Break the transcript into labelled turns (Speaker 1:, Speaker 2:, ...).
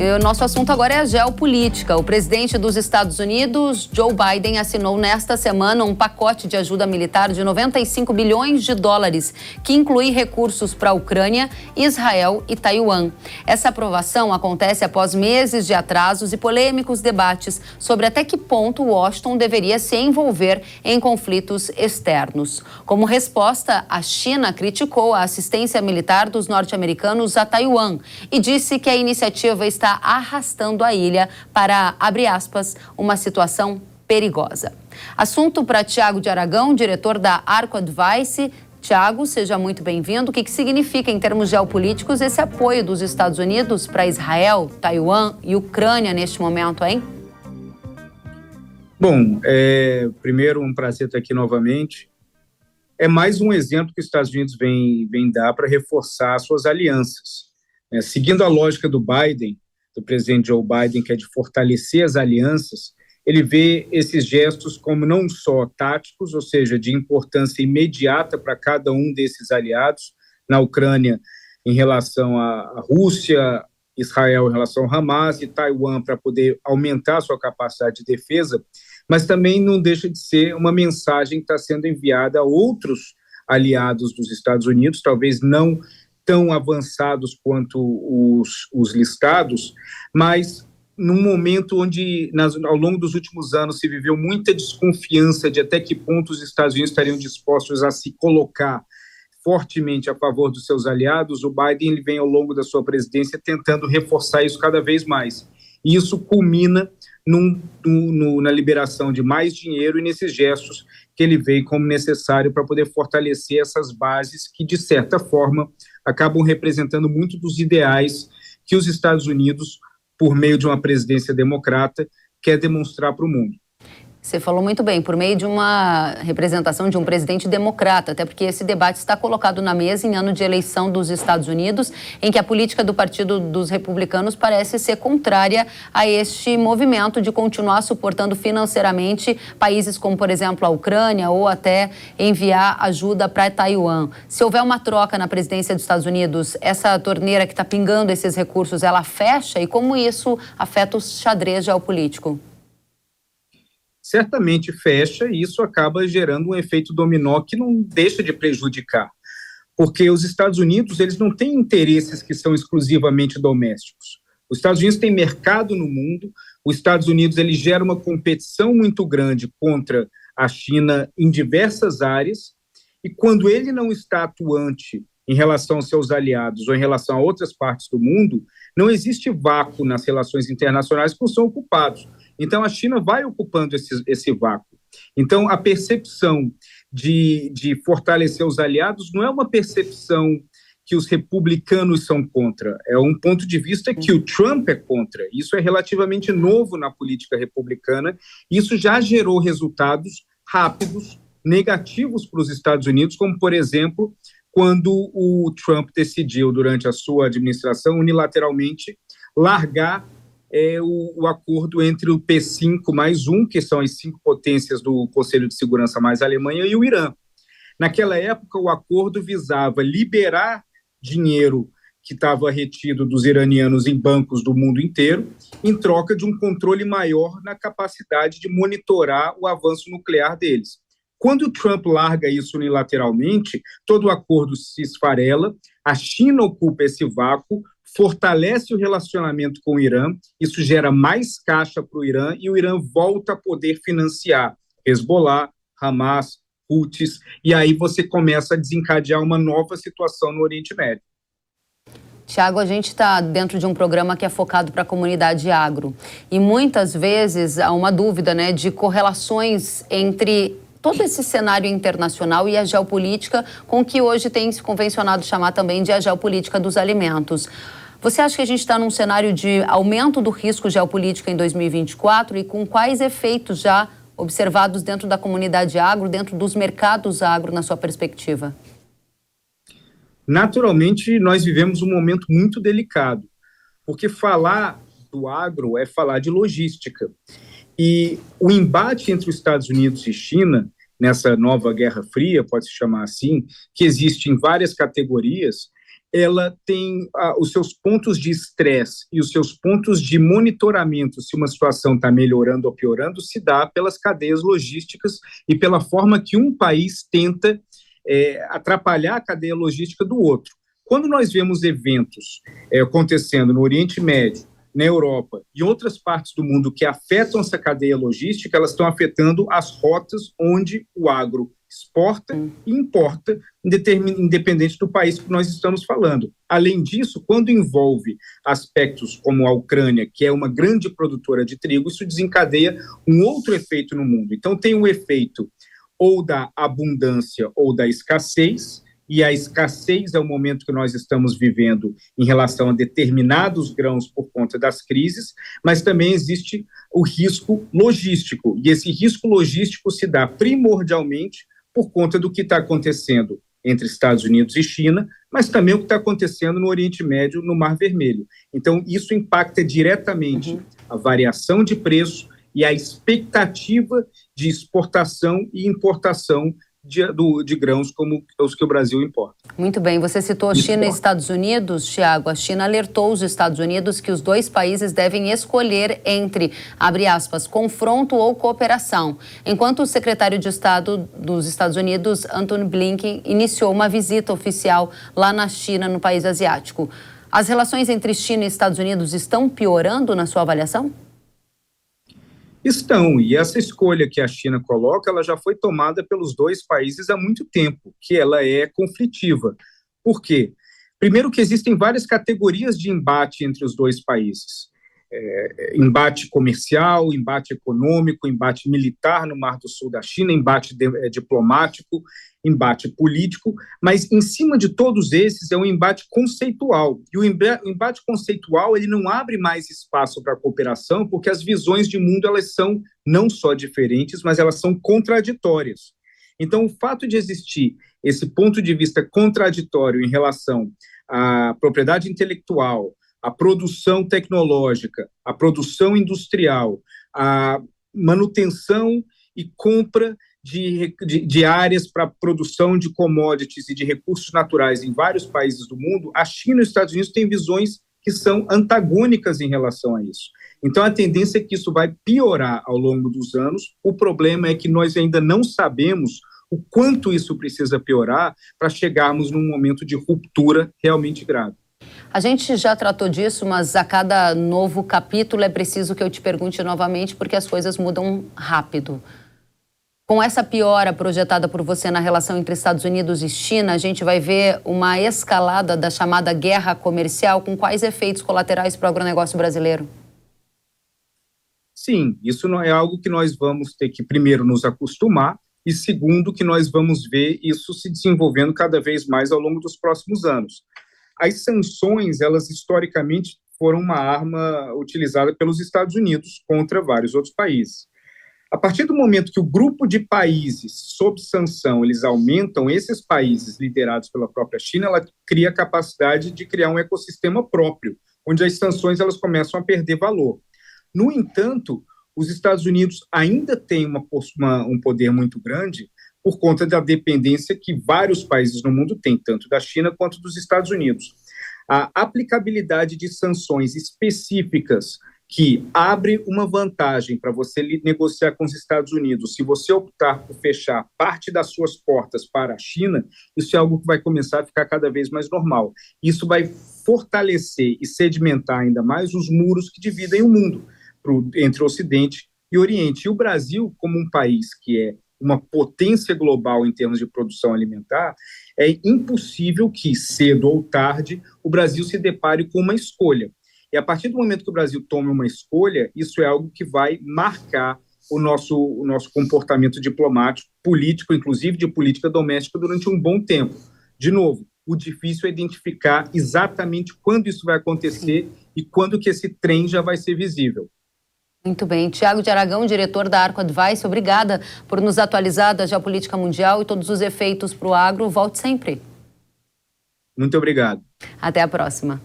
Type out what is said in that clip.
Speaker 1: E o nosso assunto agora é a geopolítica. O presidente dos Estados Unidos, Joe Biden, assinou nesta semana um pacote de ajuda militar de 95 bilhões de dólares, que inclui recursos para a Ucrânia, Israel e Taiwan. Essa aprovação acontece após meses de atrasos e polêmicos debates sobre até que ponto Washington deveria se envolver em conflitos externos. Como resposta, a China criticou a assistência militar dos norte-americanos a Taiwan e disse que a iniciativa está arrastando a ilha para, abre aspas, uma situação perigosa. Assunto para Tiago de Aragão, diretor da Arco Advice. Tiago, seja muito bem-vindo. O que significa, em termos geopolíticos, esse apoio dos Estados Unidos para Israel, Taiwan e Ucrânia neste momento, hein?
Speaker 2: Bom, primeiro, um prazer estar aqui novamente. É mais um exemplo que os Estados Unidos vem dar para reforçar suas alianças. Seguindo a lógica do presidente Joe Biden, que é de fortalecer as alianças, ele vê esses gestos como não só táticos, ou seja, de importância imediata para cada um desses aliados, na Ucrânia em relação à Rússia, Israel em relação ao Hamas e Taiwan para poder aumentar sua capacidade de defesa, mas também não deixa de ser uma mensagem que está sendo enviada a outros aliados dos Estados Unidos, talvez não tão avançados quanto os listados, mas num momento onde, ao longo dos últimos anos, se viveu muita desconfiança de até que ponto os Estados Unidos estariam dispostos a se colocar fortemente a favor dos seus aliados. O Biden ele vem, ao longo da sua presidência, tentando reforçar isso cada vez mais. E isso culmina na liberação de mais dinheiro e nesses gestos que ele vê como necessário para poder fortalecer essas bases que, de certa forma, acabam representando muito dos ideais que os Estados Unidos, por meio de uma presidência democrata, quer demonstrar para o mundo.
Speaker 1: Você falou muito bem, por meio de uma representação de um presidente democrata, até porque esse debate está colocado na mesa em ano de eleição dos Estados Unidos, em que a política do Partido dos Republicanos parece ser contrária a este movimento de continuar suportando financeiramente países como, por exemplo, a Ucrânia ou até enviar ajuda para Taiwan. Se houver uma troca na presidência dos Estados Unidos, essa torneira que está pingando esses recursos, ela fecha? E como isso afeta o xadrez geopolítico?
Speaker 2: Certamente fecha, e isso acaba gerando um efeito dominó que não deixa de prejudicar, porque os Estados Unidos eles não têm interesses que são exclusivamente domésticos. Os Estados Unidos têm mercado no mundo, os Estados Unidos ele gera uma competição muito grande contra a China em diversas áreas, e quando ele não está atuante em relação aos seus aliados ou em relação a outras partes do mundo, não existe vácuo nas relações internacionais que não são ocupados. Então, a China vai ocupando esse vácuo. Então, a percepção de fortalecer os aliados não é uma percepção que os republicanos são contra, é um ponto de vista que o Trump é contra. Isso é relativamente novo na política republicana. Isso já gerou resultados rápidos, negativos para os Estados Unidos, como, por exemplo, quando o Trump decidiu, durante a sua administração, unilateralmente largar o acordo entre o P5+1, que são as 5 potências do Conselho de Segurança mais a Alemanha, e o Irã. Naquela época, o acordo visava liberar dinheiro que estava retido dos iranianos em bancos do mundo inteiro, em troca de um controle maior na capacidade de monitorar o avanço nuclear deles. Quando o Trump larga isso unilateralmente, todo o acordo se esfarela, a China ocupa esse vácuo, fortalece o relacionamento com o Irã, isso gera mais caixa para o Irã e o Irã volta a poder financiar Hezbollah, Hamas, Houthis, e aí você começa a desencadear uma nova situação no Oriente Médio.
Speaker 1: Tiago, a gente está dentro de um programa que é focado para a comunidade agro e muitas vezes há uma dúvida, né, de correlações entre todo esse cenário internacional e a geopolítica, com o que hoje tem se convencionado chamar também de a geopolítica dos alimentos. Você acha que a gente está num cenário de aumento do risco geopolítico em 2024 e com quais efeitos já observados dentro da comunidade agro, dentro dos mercados agro, na sua perspectiva?
Speaker 2: Naturalmente, nós vivemos um momento muito delicado, porque falar do agro é falar de logística. E o embate entre os Estados Unidos e China, nessa nova Guerra Fria, pode-se chamar assim, que existe em várias categorias, ela tem os seus pontos de estresse e os seus pontos de monitoramento, se uma situação está melhorando ou piorando, se dá pelas cadeias logísticas e pela forma que um país tenta atrapalhar a cadeia logística do outro. Quando nós vemos eventos acontecendo no Oriente Médio, na Europa e outras partes do mundo que afetam essa cadeia logística, elas estão afetando as rotas onde o agro exporta e importa, independente do país que nós estamos falando. Além disso, quando envolve aspectos como a Ucrânia, que é uma grande produtora de trigo, isso desencadeia um outro efeito no mundo. Então, tem um efeito ou da abundância ou da escassez, e a escassez é o momento que nós estamos vivendo em relação a determinados grãos por conta das crises, mas também existe o risco logístico, e esse risco logístico se dá primordialmente por conta do que está acontecendo entre Estados Unidos e China, mas também o que está acontecendo no Oriente Médio, no Mar Vermelho. Então, isso impacta diretamente a variação de preço e a expectativa de exportação e importação de grãos como os que o Brasil importa.
Speaker 1: Muito bem, você citou China e Estados Unidos, Tiago. A China alertou os Estados Unidos que os dois países devem escolher entre, abre aspas, confronto ou cooperação. Enquanto o secretário de Estado dos Estados Unidos, Antony Blinken, iniciou uma visita oficial lá na China, no país asiático. As relações entre China e Estados Unidos estão piorando na sua avaliação?
Speaker 2: Estão, e essa escolha que a China coloca, ela já foi tomada pelos dois países há muito tempo, que ela é conflitiva. Por quê? Primeiro que existem várias categorias de embate entre os dois países. Embate comercial, embate econômico, embate militar no Mar do Sul da China, embate diplomático, embate político, mas em cima de todos esses é um embate conceitual. E o embate conceitual ele não abre mais espaço para a cooperação, porque as visões de mundo elas são não só diferentes, mas elas são contraditórias. Então, o fato de existir esse ponto de vista contraditório em relação à propriedade intelectual, a produção tecnológica, a produção industrial, a manutenção e compra de áreas para produção de commodities e de recursos naturais em vários países do mundo, a China e os Estados Unidos têm visões que são antagônicas em relação a isso. Então, a tendência é que isso vai piorar ao longo dos anos. O problema é que nós ainda não sabemos o quanto isso precisa piorar para chegarmos num momento de ruptura realmente grave.
Speaker 1: A gente já tratou disso, mas a cada novo capítulo é preciso que eu te pergunte novamente, porque as coisas mudam rápido. Com essa piora projetada por você na relação entre Estados Unidos e China, a gente vai ver uma escalada da chamada guerra comercial, com quais efeitos colaterais para o agronegócio brasileiro?
Speaker 2: Sim, isso não é algo que nós vamos ter que, primeiro, nos acostumar, e segundo, que nós vamos ver isso se desenvolvendo cada vez mais ao longo dos próximos anos. As sanções, elas historicamente foram uma arma utilizada pelos Estados Unidos contra vários outros países. A partir do momento que o grupo de países sob sanção, eles aumentam, esses países liderados pela própria China, ela cria a capacidade de criar um ecossistema próprio, onde as sanções elas começam a perder valor. No entanto, os Estados Unidos ainda têm um poder muito grande por conta da dependência que vários países no mundo têm, tanto da China quanto dos Estados Unidos. A aplicabilidade de sanções específicas que abre uma vantagem para você negociar com os Estados Unidos, se você optar por fechar parte das suas portas para a China, isso é algo que vai começar a ficar cada vez mais normal. Isso vai fortalecer e sedimentar ainda mais os muros que dividem o mundo entre Ocidente e Oriente. E o Brasil, como um país que é uma potência global em termos de produção alimentar, é impossível que, cedo ou tarde, o Brasil se depare com uma escolha. E a partir do momento que o Brasil tome uma escolha, isso é algo que vai marcar o nosso comportamento diplomático, político, inclusive de política doméstica, durante um bom tempo. De novo, o difícil é identificar exatamente quando isso vai acontecer e quando que esse trem já vai ser visível.
Speaker 1: Muito bem. Tiago de Aragão, diretor da Arco Advice, obrigada por nos atualizar da geopolítica mundial e todos os efeitos para o agro. Volte sempre.
Speaker 2: Muito obrigado.
Speaker 1: Até a próxima.